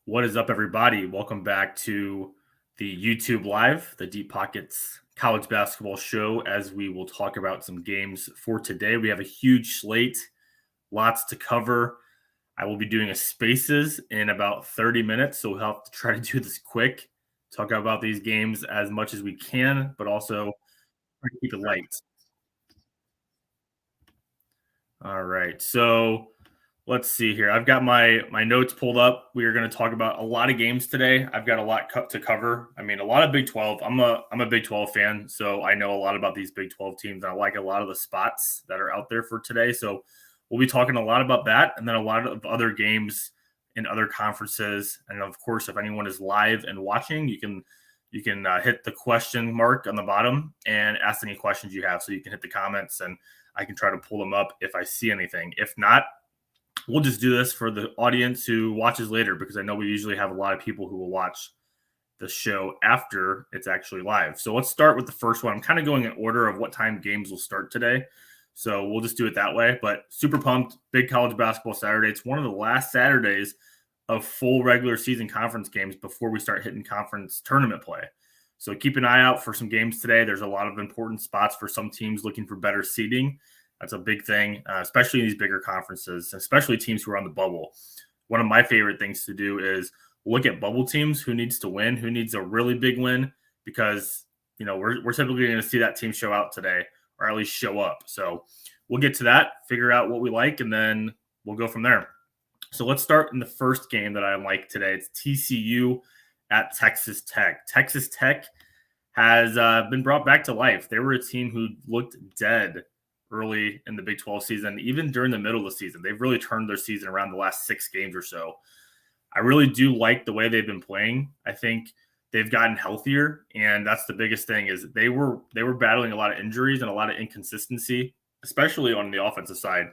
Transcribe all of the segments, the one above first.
What is up, everybody? Welcome back to the YouTube Live, the Deep Pockets college basketball show, as we will talk about some games for today. We have a huge slate, lots to cover. I will be doing a spaces in about 30 minutes, so we'll have to try to do this quick, talk about these games as much as we can, but also try to keep it light. All right. So let's see here. I've got my notes pulled up. We are going to talk about a lot of games today. I've got a lot to cover. I mean, a lot of Big 12. I'm a Big 12 fan, so I know a lot about these Big 12 teams. And I like a lot of the spots that are out there for today. So we'll be talking a lot about that, and then a lot of other games in other conferences. And of course, if anyone is live and watching, you can hit the question mark on the bottom and ask any questions you have. So you can hit the comments, and I can try to pull them up if I see anything. If not, we'll just do this for the audience who watches later, because I know we usually have a lot of people who will watch the show after it's actually live. So let's start with the first one. I'm kind of going in order of what time games will start today. So we'll just do it that way. But super pumped. Big college basketball Saturday. It's one of the last Saturdays of full regular season conference games before we start hitting conference tournament play. So keep an eye out for some games today. There's a lot of important spots for some teams looking for better seeding. That's a big thing, especially in these bigger conferences, especially teams who are on the bubble. One of my favorite things to do is look at bubble teams, who needs to win, who needs a really big win, because we're typically going to see that team show out today, or at least show up. So we'll get to that, figure out what we like, and then we'll go from there. So let's start in the first game that I like today. It's TCU at Texas Tech. Texas Tech has been brought back to life. They were a team who looked dead early in the Big 12 season, even during the middle of the season. They've really turned their season around the last 6 games or so. I really do like the way they've been playing. I think they've gotten healthier, and that's the biggest thing. Is they were battling a lot of injuries and a lot of inconsistency, especially on the offensive side.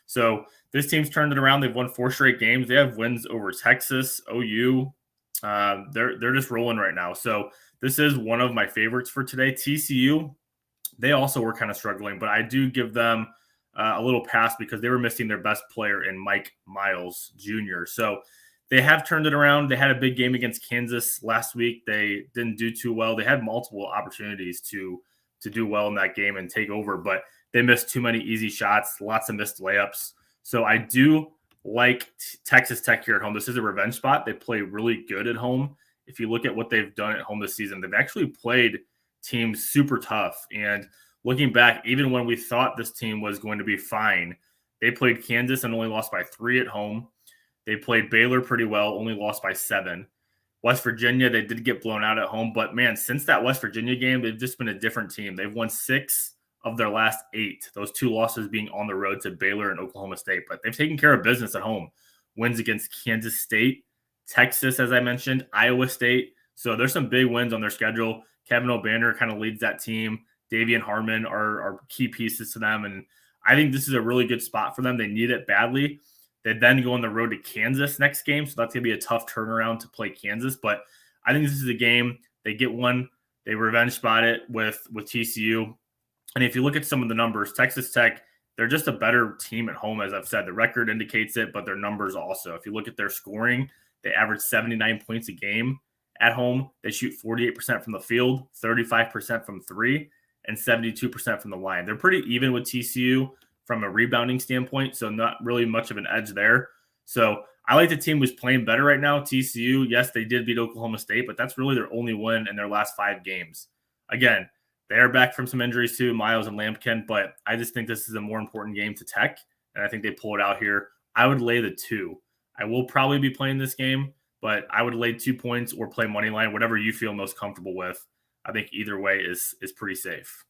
So this team's turned it around. They've won 4 straight games. They have wins over Texas, OU. They're just rolling right now. So this is one of my favorites for today. TCU, they also were kind of struggling, but I do give them a little pass because they were missing their best player in Mike Miles Jr. So they have turned it around. They had a big game against Kansas last week. They didn't do too well. They had multiple opportunities to do well in that game and take over, but they missed too many easy shots, lots of missed layups. So I do like Texas Tech here at home. This is a revenge spot. They play really good at home. If you look at what they've done at home this season, they've actually played teams super tough. And looking back, even when we thought this team was going to be fine, they played Kansas and only lost by 3 at home. They played Baylor pretty well, only lost by 7. West Virginia, they did get blown out at home. But, man, since that West Virginia game, they've just been a different team. They've won 6 of their last 8, those 2 losses being on the road to Baylor and Oklahoma State. But they've taken care of business at home. Wins against Kansas State, Texas, as I mentioned, Iowa State. So there's some big wins on their schedule. Kevin O'Banner kind of leads that team. Davian Harmon are key pieces to them. And I think this is a really good spot for them. They need it badly. They then go on the road to Kansas next game. So that's going to be a tough turnaround to play Kansas. But I think this is a game. They get one. They revenge spot it with TCU. And if you look at some of the numbers, Texas Tech, they're just a better team at home, as I've said. The record indicates it, but their numbers also. If you look at their scoring, they average 79 points a game. At home, they shoot 48% from the field, 35% from 3, and 72% from the line. They're pretty even with TCU from a rebounding standpoint, so not really much of an edge there. So I like the team who's playing better right now. TCU, yes, they did beat Oklahoma State, but that's really their only win in their last 5 games. Again, they are back from some injuries too, Miles and Lampkin, but I just think this is a more important game to Tech, and I think they pull it out here. I would lay the 2. I will probably be playing this game, but I would lay 2 points or play money line, whatever you feel most comfortable with. I think either way is pretty safe.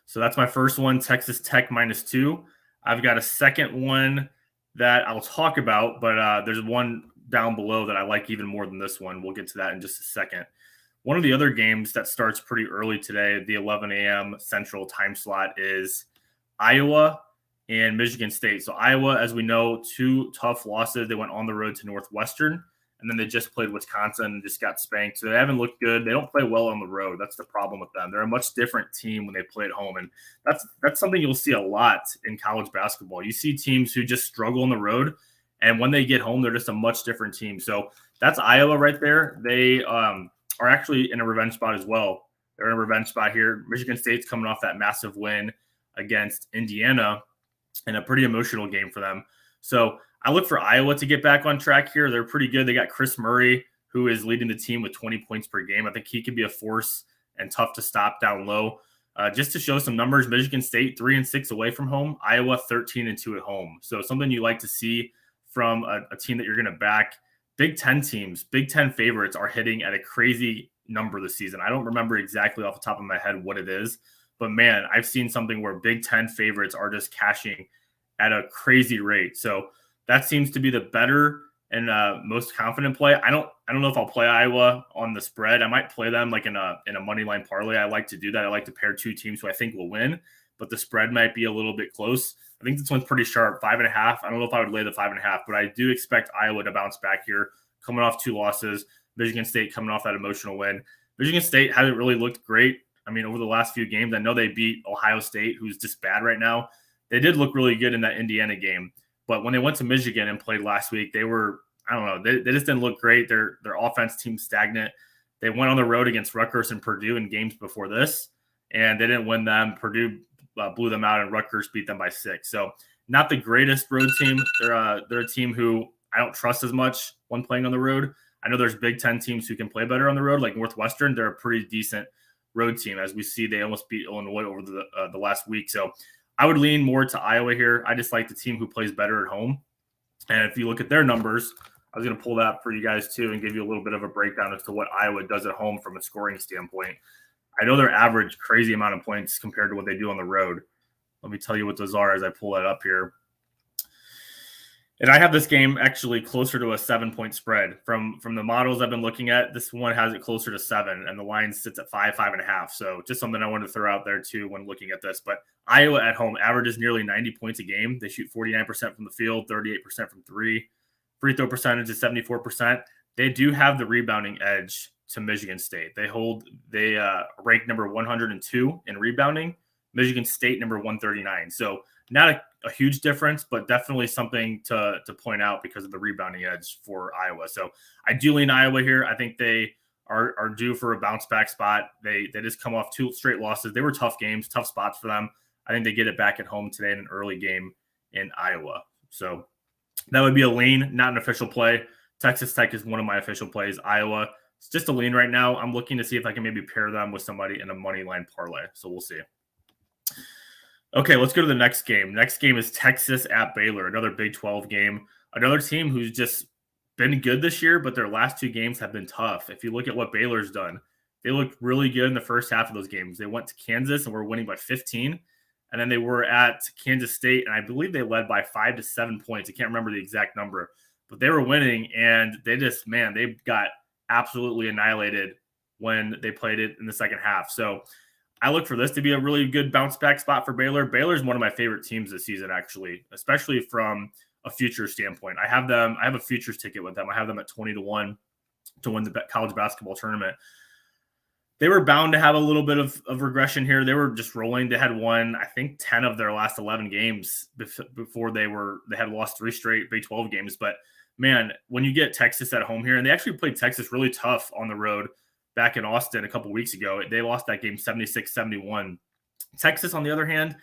So that's my first one, Texas Tech -2. I've got a second one that I'll talk about, but there's one down below that I like even more than this one. We'll get to that in just a second. One of the other games that starts pretty early today, the 11 a.m. Central time slot, is Iowa and Michigan State. So Iowa, as we know, 2 tough losses. They went on the road to Northwestern, and then they just played Wisconsin and just got spanked. So they haven't looked good. They don't play well on the road. That's the problem with them. They're a much different team when they play at home, and that's something you'll see a lot in college basketball. You see teams who just struggle on the road, And when they get home, they're just a much different team. So that's Iowa right there. They are actually in a revenge spot as well. They're in a revenge spot here. Michigan State's coming off that massive win against Indiana in a pretty emotional game for them. So I look for Iowa to get back on track here. They're pretty good. They got Chris Murray, who is leading the team with 20 points per game. I think he could be a force and tough to stop down low. Just to show some numbers, Michigan State 3-6 away from home, Iowa 13-2 at home. So something you like to see from a team that you're going to back. Big Ten teams, Big Ten favorites are hitting at a crazy number this season. I don't remember exactly off the top of my head what it is, but man, I've seen something where Big Ten favorites are just cashing at a crazy rate. So that seems to be the better and most confident play. I don't know if I'll play Iowa on the spread. I might play them like in a money line parlay. I like to do that. I like to pair two teams who I think will win, but the spread might be a little bit close. I think this one's pretty sharp, 5.5. I don't know if I would lay the 5.5, but I do expect Iowa to bounce back here, coming off 2 losses. Michigan State coming off that emotional win. Michigan State hasn't really looked great. I mean, over the last few games, I know they beat Ohio State, who's just bad right now. They did look really good in that Indiana game. But when they went to Michigan and played last week, they were, I don't know, they just didn't look great. Their offense team stagnant. They went on the road against Rutgers and Purdue in games before this, and they didn't win them. Purdue blew them out, and Rutgers beat them by 6. So not the greatest road team. They're a team who I don't trust as much when playing on the road. I know there's Big Ten teams who can play better on the road, like Northwestern. They're a pretty decent road team. As we see, they almost beat Illinois over the last week. So I would lean more to Iowa here. I just like the team who plays better at home. And if you look at their numbers, I was going to pull that up for you guys too and give you a little bit of a breakdown as to what Iowa does at home from a scoring standpoint. I know their average crazy amount of points compared to what they do on the road. Let me tell you what those are as I pull that up here. And I have this game actually closer to a 7-point spread. From the models I've been looking at, this one has it closer to 7, and the line sits at 5.5. So just something I wanted to throw out there too when looking at this. But Iowa at home averages nearly 90 points a game. They shoot 49% from the field, 38% from 3. Free throw percentage is 74%. They do have the rebounding edge to Michigan State. They rank number 102 in rebounding. Michigan State number 139. So not a huge difference, but definitely something to point out because of the rebounding edge for Iowa. So I do lean Iowa here. I think they are due for a bounce back spot. They just come off 2 straight losses. They were tough games, tough spots for them. I think they get it back at home today in an early game in Iowa. So that would be a lean, not an official play. Texas Tech is one of my official plays. Iowa, it's just a lean right now. I'm looking to see if I can maybe pair them with somebody in a money line parlay. So we'll see. Okay, let's go to the next game. Next game is Texas at Baylor, another Big 12 game. Another team who's just been good this year, but their last 2 games have been tough. If you look at what Baylor's done, they looked really good in the first half of those games. They went to Kansas and were winning by 15. And then they were at Kansas State, and I believe they led by 5 to 7 points. I can't remember the exact number, but they were winning, and they got absolutely annihilated when they played it in the second half. So I look for this to be a really good bounce back spot for Baylor. Baylor's one of my favorite teams this season, actually, especially from a futures standpoint. I have a futures ticket with them. I have them at 20-1 to win the college basketball tournament. They were bound to have a little bit of regression here. They were just rolling. They had won, I think, 10 of their last 11 games before they had lost 3 straight Big 12 games. But man, when you get Texas at home here, and they actually played Texas really tough on the road back in Austin a couple weeks ago. They lost that game 76-71. Texas, on the other hand,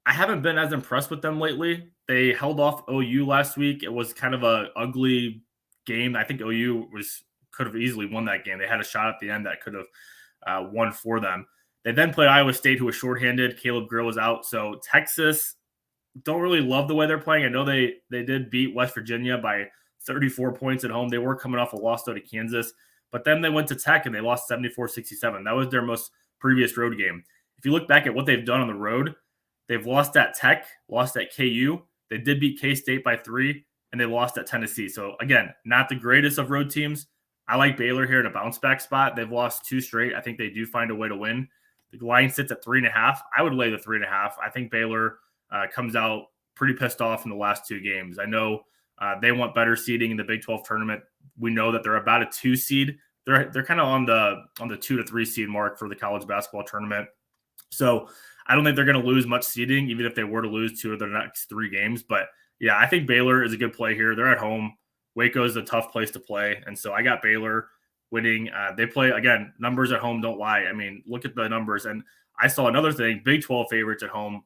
I haven't been as impressed with them lately. They held off OU last week. It was kind of a ugly game. I think OU could have easily won that game. They had a shot at the end that could have won for them. They then played Iowa State, who was shorthanded. Caleb Grill was out. So Texas, don't really love the way they're playing. I know they did beat West Virginia by 34 points at home. They were coming off a loss though to Kansas. But then they went to Tech and they lost 74-67. That was their most previous road game. If you look back at what they've done on the road, they've lost at Tech, lost at KU. They did beat K-State by 3, and they lost at Tennessee. So, again, not the greatest of road teams. I like Baylor here at a bounce back spot. They've lost 2 straight. I think they do find a way to win. The line sits at 3.5. I would lay the 3.5. I think Baylor comes out pretty pissed off in the last 2 games. I know they want better seeding in the Big 12 tournament. We know that they're about a 2 seed. They're kind of on the 2 to 3 seed mark for the college basketball tournament. So I don't think they're going to lose much seeding, even if they were to lose 2 of their next 3 games. But Yeah, I think Baylor is a good play here. They're at home. Waco is a tough place to play. And so I got Baylor winning. They play, again, numbers at home don't lie. I mean, look at the numbers. And I saw another thing, Big 12 favorites at home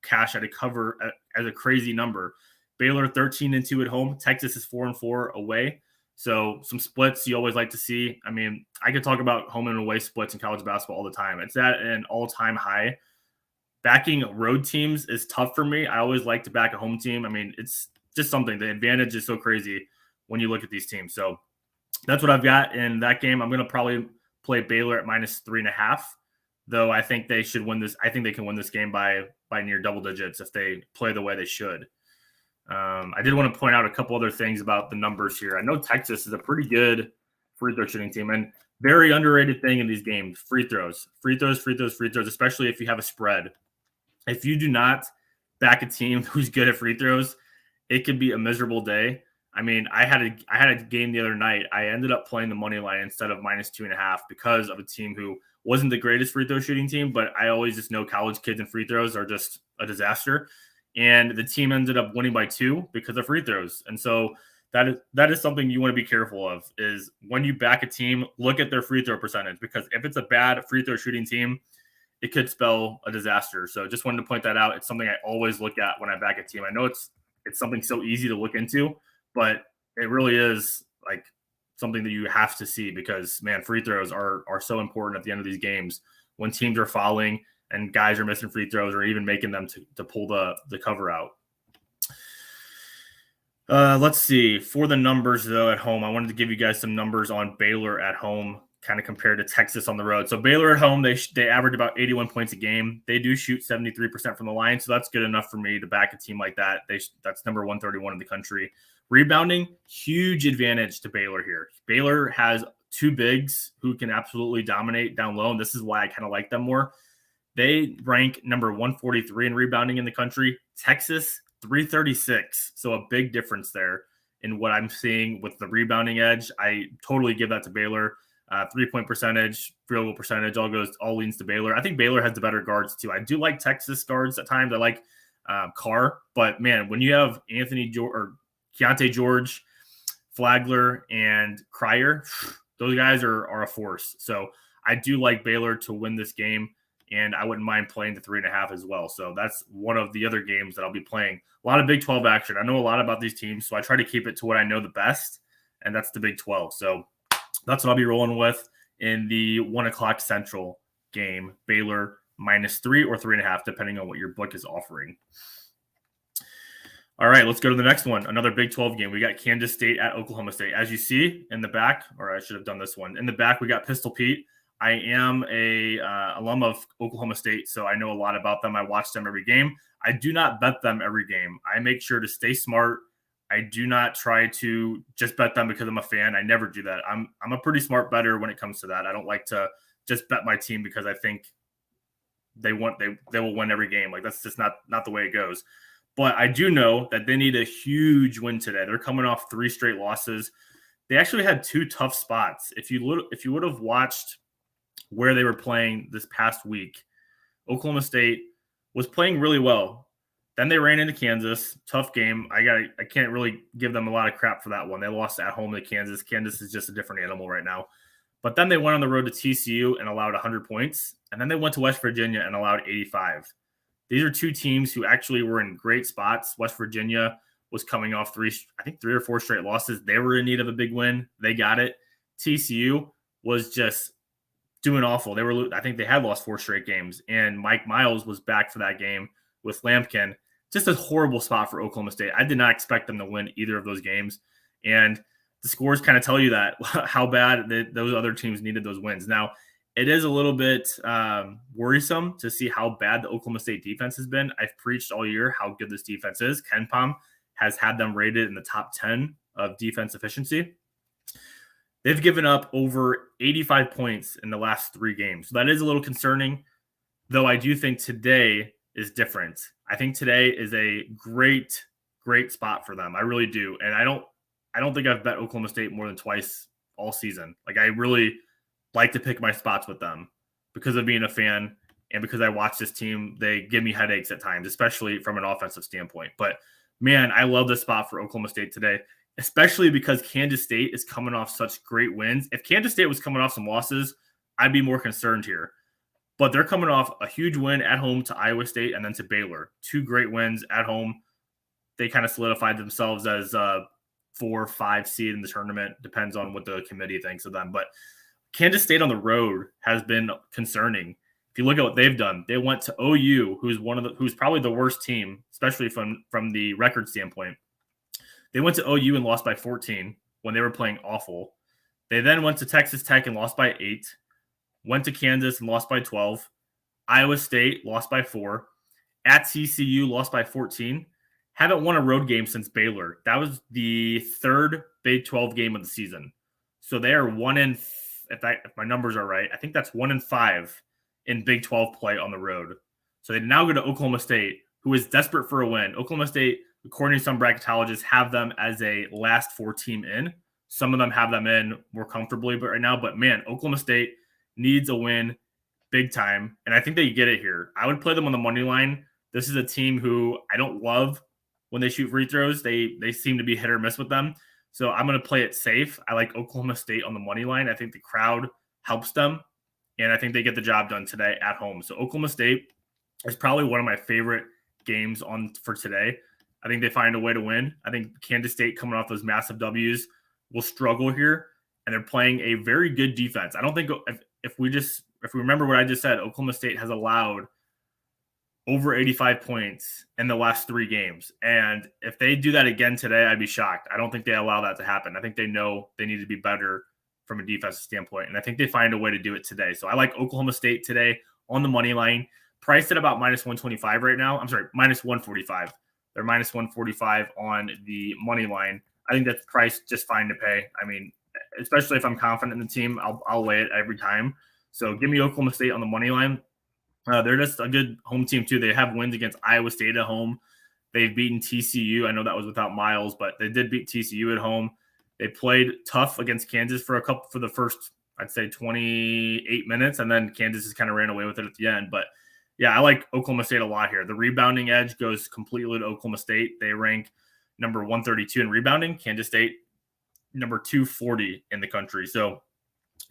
cash at a cover as a crazy number. Baylor 13-2 at home. Texas is 4-4 away. So some splits you always like to see. I mean, I could talk about home and away splits in college basketball all the time. It's at an all-time high. Backing road teams is tough for me. I always like to back a home team. I mean, it's just something. The advantage is so crazy when you look at these teams. So that's what I've got in that game. I'm going to probably play Baylor at -3.5, though I think they should win this. I think they can win this game by near double digits if they play the way they should. I did want to point out a couple other things about the numbers here. I know Texas is a pretty good free throw shooting team, and very underrated thing in these games, free throws, especially if you have a spread. If you do not back a team who's good at free throws, it could be a miserable day. I mean, I had a game the other night. I ended up playing the money line instead of -2.5 because of a team who wasn't the greatest free throw shooting team, but I always just know college kids and free throws are just a disaster. And the team ended up winning by 2 because of free throws. And so that is something you want to be careful of, is when you back a team, look at their free throw percentage, because if it's a bad free throw shooting team, it could spell a disaster. So just wanted to point that out. It's something I always look at when I back a team. I know it's something so easy to look into, but it really is like something that you have to see, because man, free throws are so important at the end of these games when teams are fouling and guys are missing free throws or even making them to pull the cover out. Let's see. For the numbers, though, at home, I wanted to give you guys some numbers on Baylor at home, kind of compared to Texas on the road. So Baylor at home, they average about 81 points a game. They do shoot 73% from the line, so that's good enough for me to back a team like that. That's number 131 in the country. Rebounding, huge advantage to Baylor here. Baylor has 2 bigs who can absolutely dominate down low, and this is why I kind of like them more. They rank number 143 in rebounding in the country. Texas, 336. So a big difference there in what I'm seeing with the rebounding edge. I totally give that to Baylor. 3-point percentage, field goal percentage, all leans to Baylor. I think Baylor has the better guards too. I do like Texas guards at times. I like Carr, but man, when you have Keontae George, Flagler, and Cryer, those guys are a force. So I do like Baylor to win this game, and I wouldn't mind playing the 3.5 as well. So that's one of the other games that I'll be playing. A lot of Big 12 action. I know a lot about these teams, so I try to keep it to what I know the best, and that's the Big 12. So that's what I'll be rolling with in the 1 o'clock Central game, Baylor -3 or 3.5, depending on what your book is offering. All right, let's go to the next one. Another Big 12 game. We got Kansas State at Oklahoma State. As you see in the back, or I should have done this one. In the back, we got Pistol Pete. I am a alum of Oklahoma State, so I know a lot about them. I watch them every game. I do not bet them every game. I make sure to stay smart. I do not try to just bet them because I'm a fan. I never do that. I'm a pretty smart bettor when it comes to that. I don't like to just bet my team because I think they will win every game. Like, that's just not the way it goes. But I do know that they need a huge win today. They're coming off 3 straight losses. They actually had 2 tough spots. If you would have watched where they were playing this past week, Oklahoma State was playing really well. Then they ran into Kansas. Tough game. I can't really give them a lot of crap for that one. They lost at home to Kansas. Kansas is just a different animal right now. But then they went on the road to TCU and allowed 100 points. And then they went to West Virginia and allowed 85. These are 2 teams who actually were in great spots. West Virginia was coming off 3 or 4 straight losses. They were in need of a big win. They got it. TCU was just doing awful. I think they had lost 4 straight games, and Mike Miles was back for that game with Lampkin. Just a horrible spot for Oklahoma State. I did not expect them to win either of those games, and the scores kind of tell you that how bad those other teams needed those wins. Now, it is a little bit worrisome to see how bad the Oklahoma State defense has been. I've preached all year how good this defense is. KenPom has had them rated in the top 10 of defense efficiency. They've given up over 85 points in the last 3 games. So that is a little concerning, though I do think today is different. I think today is a great spot for them. I really do. And I don't think I've bet Oklahoma State more than twice all season. Like, I really like to pick my spots with them because of being a fan and because I watch this team. They give me headaches at times, especially from an offensive standpoint. But man, I love the spot for Oklahoma State today, especially because Kansas State is coming off such great wins. If Kansas State was coming off some losses, I'd be more concerned here. But they're coming off a huge win at home to Iowa State and then to Baylor. 2 great wins at home. They kind of solidified themselves as a 4 or 5 seed in the tournament. Depends on what the committee thinks of them. But Kansas State on the road has been concerning. If you look at what they've done, they went to OU, who's probably the worst team, especially from the record standpoint. They went to OU and lost by 14 when they were playing awful. They then went to Texas Tech and lost by 8. Went to Kansas and lost by 12. Iowa State lost by 4. At TCU lost by 14. Haven't won a road game since Baylor. That was the 3rd Big 12 game of the season. So they are 1-5. If my numbers are right, I think that's 1-5 in Big 12 play on the road. So they now go to Oklahoma State, who is desperate for a win. Oklahoma State, according to some bracketologists, have them as a last 4 team in. Some of them have them in more comfortably right now. But man, Oklahoma State needs a win big time. And I think they get it here. I would play them on the money line. This is a team who I don't love when they shoot free throws. They seem to be hit or miss with them. So I'm going to play it safe. I like Oklahoma State on the money line. I think the crowd helps them. And I think they get the job done today at home. So Oklahoma State is probably one of my favorite games for today. I think they find a way to win. I think Kansas State, coming off those massive W's, will struggle here. And they're playing a very good defense. I don't think if we remember what I just said, Oklahoma State has allowed over 85 points in the last 3 games. And if they do that again today, I'd be shocked. I don't think they allow that to happen. I think they know they need to be better from a defensive standpoint. And I think they find a way to do it today. So I like Oklahoma State today on the money line, priced at about minus 125 right now. I'm sorry, minus 145. They're minus 145 on the money line. I think that's priced just fine to pay. I mean, especially if I'm confident in the team, I'll lay it every time. So give me Oklahoma State on the money line. They're just a good home team too. They have wins against Iowa State at home. They've beaten TCU. I know that was without Miles, but they did beat TCU at home. They played tough against Kansas for the first, I'd say 28 minutes, and then Kansas just kind of ran away with it at the end. But yeah, I like Oklahoma State a lot here. The rebounding edge goes completely to Oklahoma State. They rank number 132 in rebounding. Kansas State number 240 in the country. So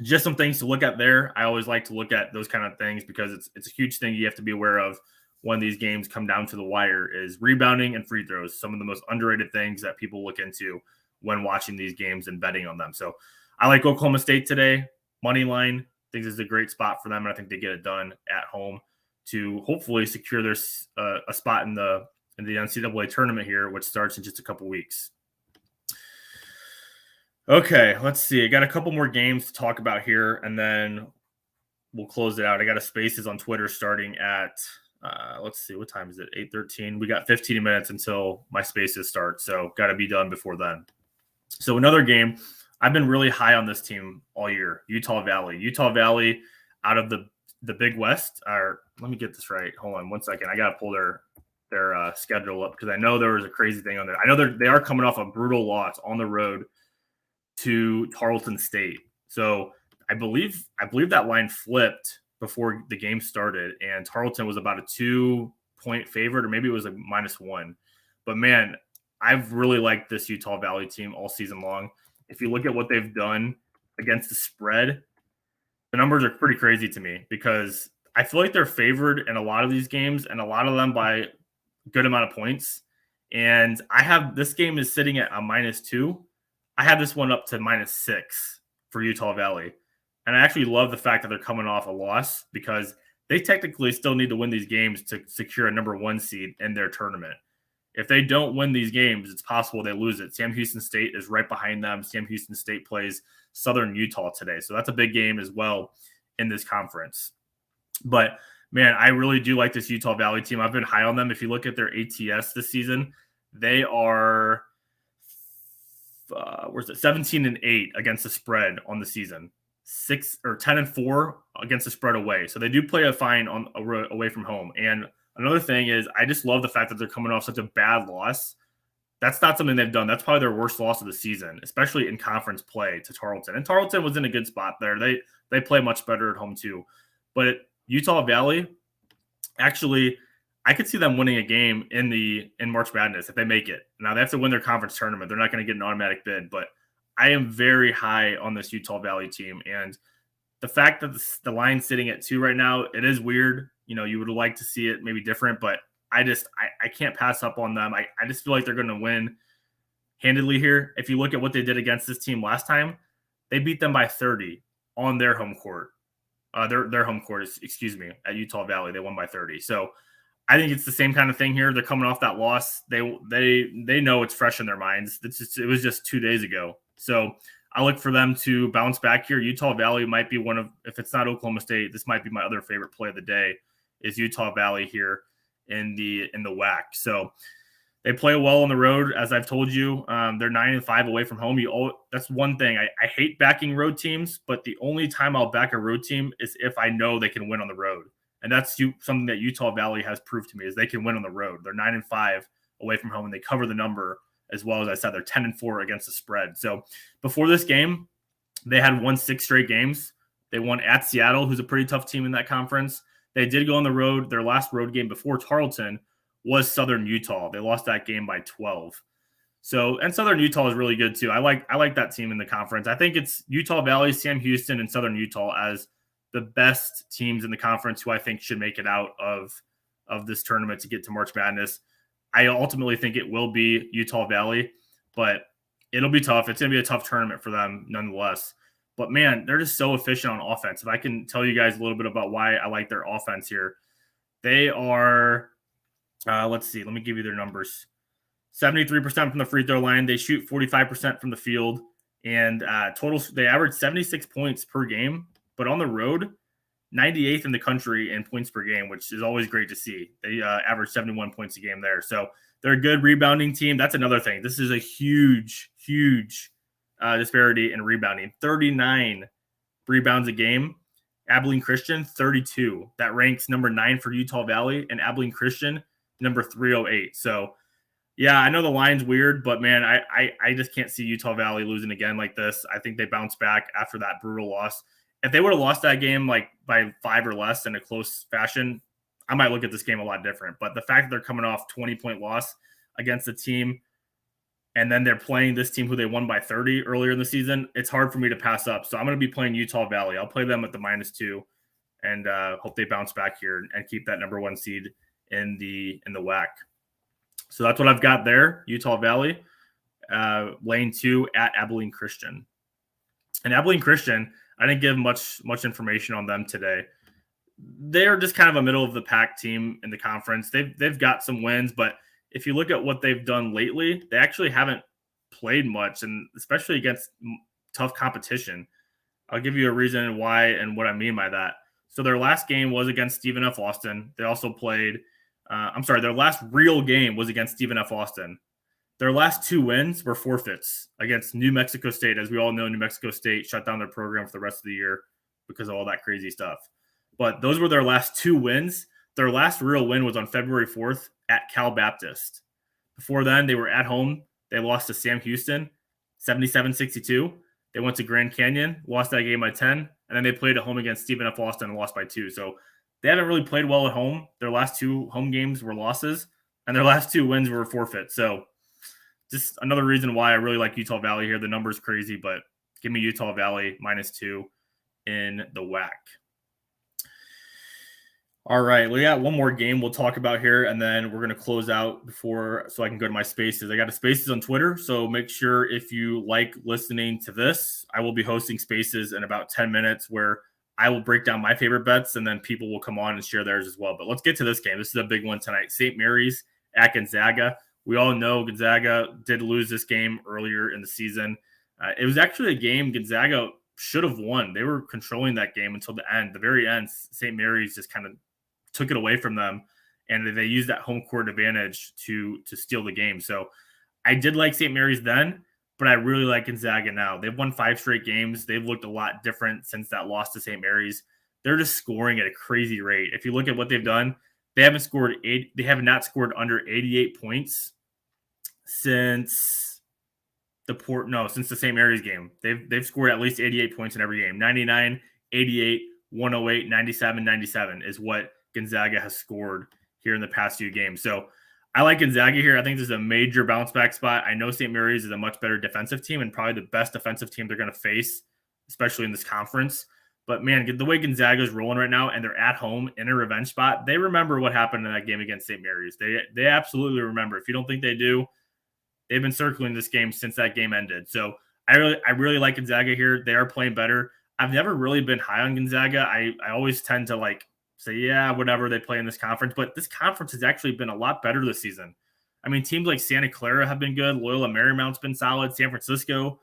just some things to look at there. I always like to look at those kind of things because it's a huge thing you have to be aware of when these games come down to the wire is rebounding and free throws. Some of the most underrated things that people look into when watching these games and betting on them. So I like Oklahoma State today. Money line, I think this is a great spot for them, and I think they get it done at home to hopefully secure their a spot in the NCAA tournament here, which starts in just a couple weeks. Okay, let's see. I got a couple more games to talk about here, and then we'll close it out. I got a Spaces on Twitter starting at let's see, what time is it? 8:13. We got 15 minutes until my Spaces start, so got to be done before then. So another game, I've been really high on this team all year, Utah Valley. Utah Valley out of the Big West. Or let me get this right. Hold on one second. I got to pull their schedule up because I know there was a crazy thing on there. I know they are coming off a brutal loss on the road to Tarleton State. So I believe that line flipped before the game started, and Tarleton was about a 2-point favorite, or maybe it was like -1. But man, I've really liked this Utah Valley team all season long. If you look at what they've done against the spread, the numbers are pretty crazy to me because I feel like they're favored in a lot of these games, and a lot of them by a good amount of points. And I have this game is sitting at a -2. I have this one up to -6 for Utah Valley. And I actually love the fact that they're coming off a loss because they technically still need to win these games to secure a number 1 seed in their tournament. If they don't win these games, it's possible they lose it. Sam Houston State is right behind them. Sam Houston State plays Southern Utah today. So that's a big game as well in this conference. But, man, I really do like this Utah Valley team. I've been high on them. If you look at their ATS this season, they are 17-8 against the spread on the season. 10-4 against the spread away. So they do play a fine away from home. And another thing is I just love the fact that they're coming off such a bad loss. That's not something they've done. That's probably their worst loss of the season, especially in conference play to Tarleton. And Tarleton was in a good spot there. They play much better at home too. But Utah Valley, actually, I could see them winning a game in March Madness if they make it. Now they have to win their conference tournament. They're not going to get an automatic bid, but I am very high on this Utah Valley team. And the fact that the line's sitting at 2 right now, it is weird. You would like to see it maybe different, but I can't pass up on them. I just feel like they're going to win handedly here. If you look at what they did against this team last time, they beat them by 30 on their home court. Their home court is, excuse me, at Utah Valley. They won by 30. So I think it's the same kind of thing here. They're coming off that loss. They know it's fresh in their minds. It was just 2 days ago. So I look for them to bounce back here. Utah Valley might be one of, if it's not Oklahoma State, this might be my other favorite play of the day, is Utah Valley here in the WAC. So they play well on the road, as I've told you. They're 9-5 away from home. That's one thing. I hate backing road teams, but the only time I'll back a road team is if I know they can win on the road. And that's something that Utah Valley has proved to me, is they can win on the road. They're 9-5 away from home, and they cover the number as well. As I said, they're 10-4 against the spread. So before this game, they had won 6 straight games. They won at Seattle, who's a pretty tough team in that conference. They did go on the road. Their last road game before Tarleton was Southern Utah. They lost that game by 12. So, and Southern Utah is really good too. I like that team in the conference. I think it's Utah Valley, Sam Houston, and Southern Utah as the best teams in the conference who I think should make it out of this tournament to get to March Madness. I ultimately think it will be Utah Valley, but it'll be tough. It's going to be a tough tournament for them nonetheless. But man, they're just so efficient on offense. If I can tell you guys a little bit about why I like their offense here, they are, let's see, let me give you their numbers. 73% from the free throw line. They shoot 45% from the field, and total, they average 76 points per game, but on the road, 98th in the country in points per game, which is always great to see. They average 71 points a game there. So they're a good rebounding team. That's another thing. This is a huge disparity in rebounding. 39 rebounds a game. Abilene Christian, 32. That ranks number 9 for Utah Valley, and Abilene Christian, number 308. So, yeah, I know the line's weird, but, man, I just can't see Utah Valley losing again like this. I think they bounce back after that brutal loss. If they would have lost that game like by 5 or less in a close fashion, I might look at this game a lot different. But the fact that they're coming off 20-point loss against a team, and then they're playing this team who they won by 30 earlier in the season, it's hard for me to pass up. So I'm going to be playing Utah Valley. I'll play them at the -2 and hope they bounce back here and keep that number 1 seed in the WAC. So that's what I've got there. Utah Valley, lane 2 at Abilene Christian. And Abilene Christian, I didn't give much information on them today. They're just kind of a middle of the pack team in the conference. They've got some wins, but if you look at what they've done lately, they actually haven't played much, and especially against tough competition. I'll give you a reason why and what I mean by that. So their last game was against Stephen F. Austin. They also played their last real game was against Stephen F. Austin. Their last 2 wins were forfeits against New Mexico State. As we all know, New Mexico State shut down their program for the rest of the year because of all that crazy stuff. But those were their last 2 wins. Their last real win was on February 4th at Cal Baptist. Before then, they were at home. They lost to Sam Houston, 77-62. They went to Grand Canyon, lost that game by 10, and then they played at home against Stephen F. Austin and lost by 2. So they haven't really played well at home. Their last 2 home games were losses, and their last 2 wins were forfeits. So just another reason why I really like Utah Valley here. The number's crazy, but give me Utah Valley -2 in the WAC. All right, we got one more game we'll talk about here, and then we're going to close out so I can go to my spaces. I got a spaces on Twitter, so make sure if you like listening to this, I will be hosting spaces in about 10 minutes where I will break down my favorite bets, and then people will come on and share theirs as well. But let's get to this game. This is a big one tonight. St. Mary's at Gonzaga. We all know Gonzaga did lose this game earlier in the season. It was actually a game Gonzaga should have won. They were controlling that game until the end. The very end, St. Mary's just kind of took it away from them, and they used that home court advantage to steal the game. So I did like St. Mary's then, but I really like Gonzaga now. They've won 5 straight games. They've looked a lot different since that loss to St. Mary's. They're just scoring at a crazy rate. If you look at what they've done, they have not scored under 88 points since since the St. Mary's game. They've scored at least 88 points in every game. 99, 88, 108, 97, 97 is what Gonzaga has scored here in the past few games. So I like Gonzaga here. I think this is a major bounce back spot. I know St. Mary's is a much better defensive team and probably the best defensive team they're going to face, especially in this conference. But man, the way Gonzaga is rolling right now and they're at home in a revenge spot, they remember what happened in that game against St. Mary's. They absolutely remember. If you don't think they do, they've been circling this game since that game ended. So I really like Gonzaga here. They are playing better. I've never really been high on Gonzaga. I always tend to say, yeah, whatever, they play in this conference. But this conference has actually been a lot better this season. I mean, teams like Santa Clara have been good. Loyola Marymount's been solid. San Francisco.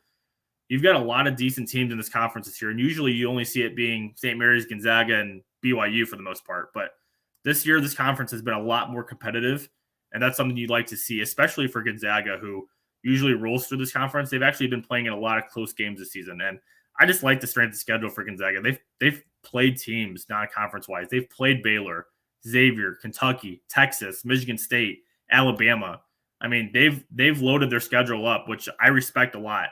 You've got a lot of decent teams in this conference this year. And usually you only see it being St. Mary's, Gonzaga, and BYU for the most part. But this year, this conference has been a lot more competitive. And that's something you'd like to see, especially for Gonzaga, who usually rolls through this conference. They've actually been playing in a lot of close games this season. And I just like the strength of schedule for Gonzaga. They've played teams non-conference wise. They've played Baylor, Xavier, Kentucky, Texas, Michigan State, Alabama. I mean, they've loaded their schedule up, which I respect a lot.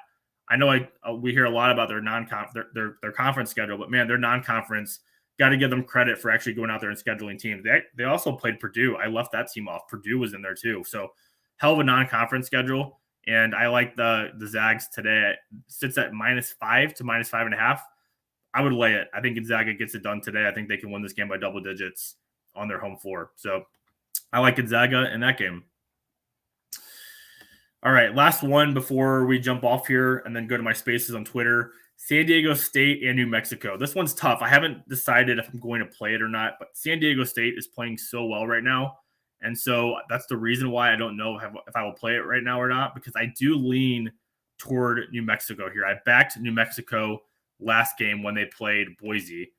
I know we hear a lot about their their conference schedule, but man, their non-conference, got to give them credit for actually going out there and scheduling teams. They also played Purdue. I left that team off. Purdue was in there too. So hell of a non-conference schedule. And I like the Zags today. It sits at -5 to -5.5. I would lay it. I think Gonzaga gets it done today. I think they can win this game by double digits on their home floor. So I like Gonzaga in that game. All right, last one before we jump off here and then go to my spaces on Twitter. San Diego State and New Mexico. This one's tough. I haven't decided if I'm going to play it or not, but San Diego State is playing so well right now. And so that's the reason why I don't know if I will play it right now or not, because I do lean toward New Mexico here. I backed New Mexico last game when they played Boise.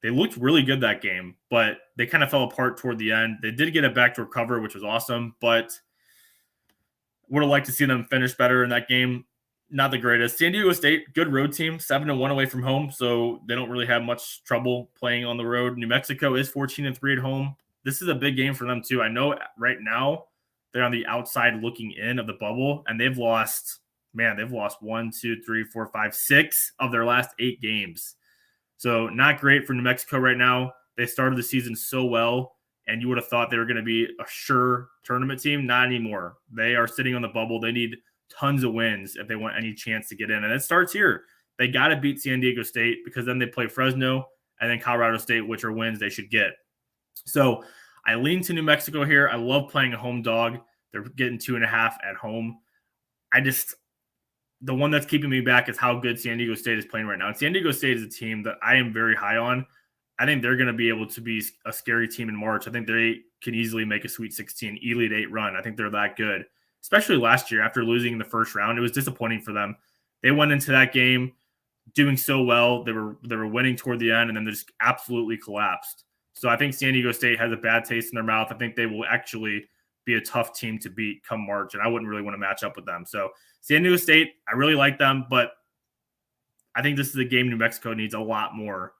They looked really good that game, but they kind of fell apart toward the end. They did get a backdoor cover, which was awesome, but would have liked to see them finish better in that game. Not the greatest. San Diego State, good road team, 7-1 away from home, so they don't really have much trouble playing on the road. New Mexico is 14-3 at home. This is a big game for them too. I know right now they're on the outside looking in of the bubble, and they've lost 1, 2, 3, 4, 5, 6 of their last 8 games. So not great for New Mexico right now. They started the season so well, and you would have thought they were going to be a sure tournament team. Not anymore. They are sitting on the bubble. They need tons of wins if they want any chance to get in. And it starts here. They got to beat San Diego State because then they play Fresno and then Colorado State, which are wins they should get. So I lean to New Mexico here. I love playing a home dog. They're getting 2.5 at home. The one that's keeping me back is how good San Diego State is playing right now. And San Diego State is a team that I am very high on. I think they're going to be able to be a scary team in March. I think they can easily make a Sweet 16, Elite 8 run. I think they're that good, especially last year after losing in the first round. It was disappointing for them. They went into that game doing so well. They were winning toward the end, and then they just absolutely collapsed. So I think San Diego State has a bad taste in their mouth. I think they will actually be a tough team to beat come March, and I wouldn't really want to match up with them. So San Diego State, I really like them, but I think this is a game New Mexico needs a lot more.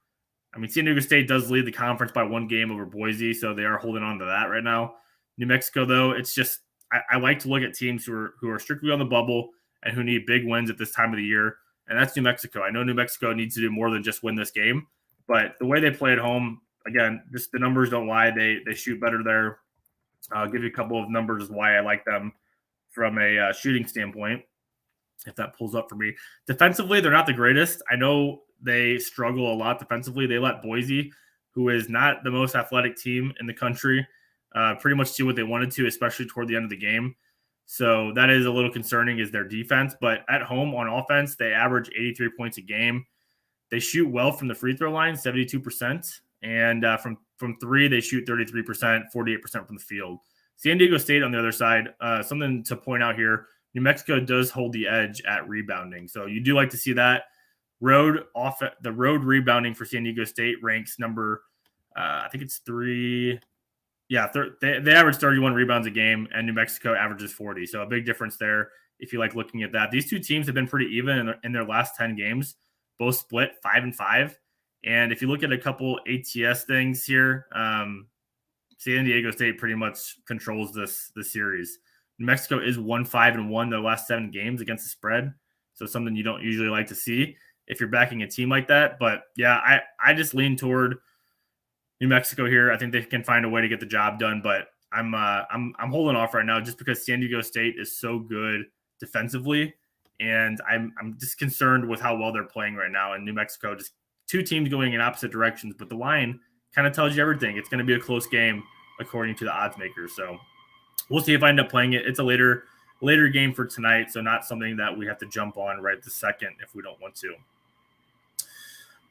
I mean, San Diego State does lead the conference by 1 game over Boise, so they are holding on to that right now. New Mexico, though, it's just I like to look at teams who are strictly on the bubble and who need big wins at this time of the year, and that's New Mexico. I know New Mexico needs to do more than just win this game, but the way they play at home, again, just the numbers don't lie. They shoot better there. I'll give you a couple of numbers why I like them from a shooting standpoint, if that pulls up for me. Defensively, they're not the greatest. I know they struggle a lot defensively. They let Boise, who is not the most athletic team in the country, pretty much do what they wanted to, especially toward the end of the game. So that is a little concerning is their defense. But at home on offense, they average 83 points a game. They shoot well from the free throw line, 72%. And from 3, they shoot 33%, 48% from the field. San Diego State on the other side, something to point out here, New Mexico does hold the edge at rebounding. So you do like to see that. The road rebounding for San Diego State ranks number, I think it's 3. Yeah, they average 31 rebounds a game, and New Mexico averages 40. So a big difference there if you like looking at that. These two teams have been pretty even in their last 10 games, both split 5-5. And if you look at a couple ATS things here, San Diego State pretty much controls this series. New Mexico is 1-5-1 their last 7 games against the spread. So something you don't usually like to see if you're backing a team like that. But yeah, I just lean toward New Mexico here. I think they can find a way to get the job done, but I'm holding off right now just because San Diego State is so good defensively, and I'm just concerned with how well they're playing right now. And New Mexico, just two teams going in opposite directions, but the line kind of tells you everything. It's going to be a close game according to the odds makers. So we'll see if I end up playing it. It's a later game for tonight, so not something that we have to jump on right this second if we don't want to.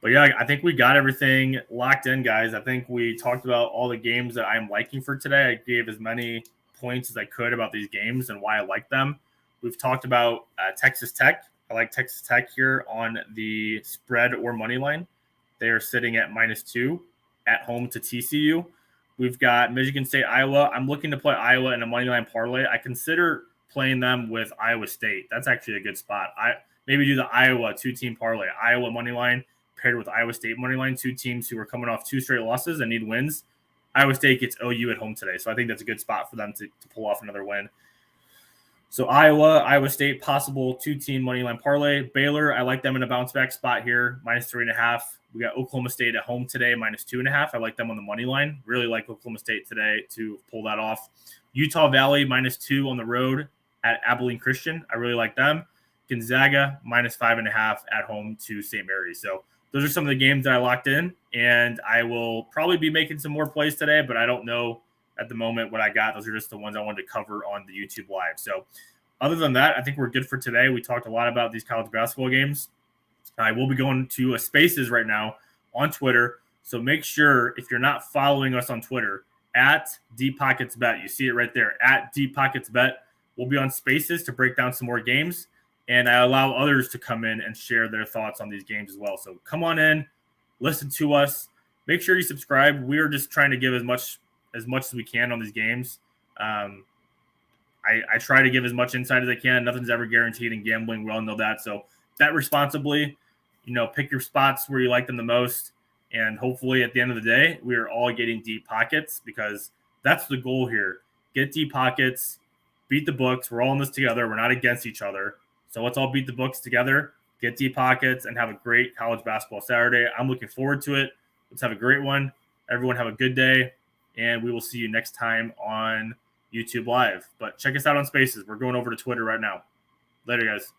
But yeah, I think we got everything locked in, guys. I think we talked about all the games that I'm liking for today. I gave as many points as I could about these games and why I like them. We've talked about Texas Tech. I like Texas Tech here on the spread or money line. They are sitting at -2 at home to TCU. We've got Michigan State, Iowa. I'm looking to play Iowa in a money line parlay. I consider playing them with Iowa State. That's actually a good spot. I maybe do the Iowa 2-team parlay. Iowa money line paired with Iowa State money line, two teams who are coming off 2 straight losses and need wins. Iowa State gets OU at home today, so I think that's a good spot for them to pull off another win. So Iowa State, possible 2-team money line parlay. Baylor, I like them in a bounce back spot here, -3.5. We got Oklahoma State at home today, -2.5. I like them on the money line. Really like Oklahoma State today to pull that off. Utah Valley, -2 on the road at Abilene Christian. I really like them. Gonzaga, -5.5 at home to St. Mary's. So those are some of the games that I locked in, and I will probably be making some more plays today, but I don't know at the moment what I got. Those are just the ones I wanted to cover on the YouTube Live. So other than that, I think we're good for today. We talked a lot about these college basketball games. I will be going to a Spaces right now on Twitter. So make sure, if you're not following us on Twitter, at Deep Pockets Bet, you see it right there, at Deep Pockets Bet. We'll be on Spaces to break down some more games, and I allow others to come in and share their thoughts on these games as well. So come on in, listen to us. Make sure you subscribe. We are just trying to give as much as we can on these games. I try to give as much insight as I can. Nothing's ever guaranteed in gambling. We all know that. So bet responsibly. Pick your spots where you like them the most. And hopefully at the end of the day, we are all getting deep pockets, because that's the goal here. Get deep pockets, beat the books. We're all in this together. We're not against each other. So let's all beat the books together, get deep pockets, and have a great college basketball Saturday. I'm looking forward to it. Let's have a great one. Everyone have a good day, and we will see you next time on YouTube Live. But check us out on Spaces. We're going over to Twitter right now. Later, guys.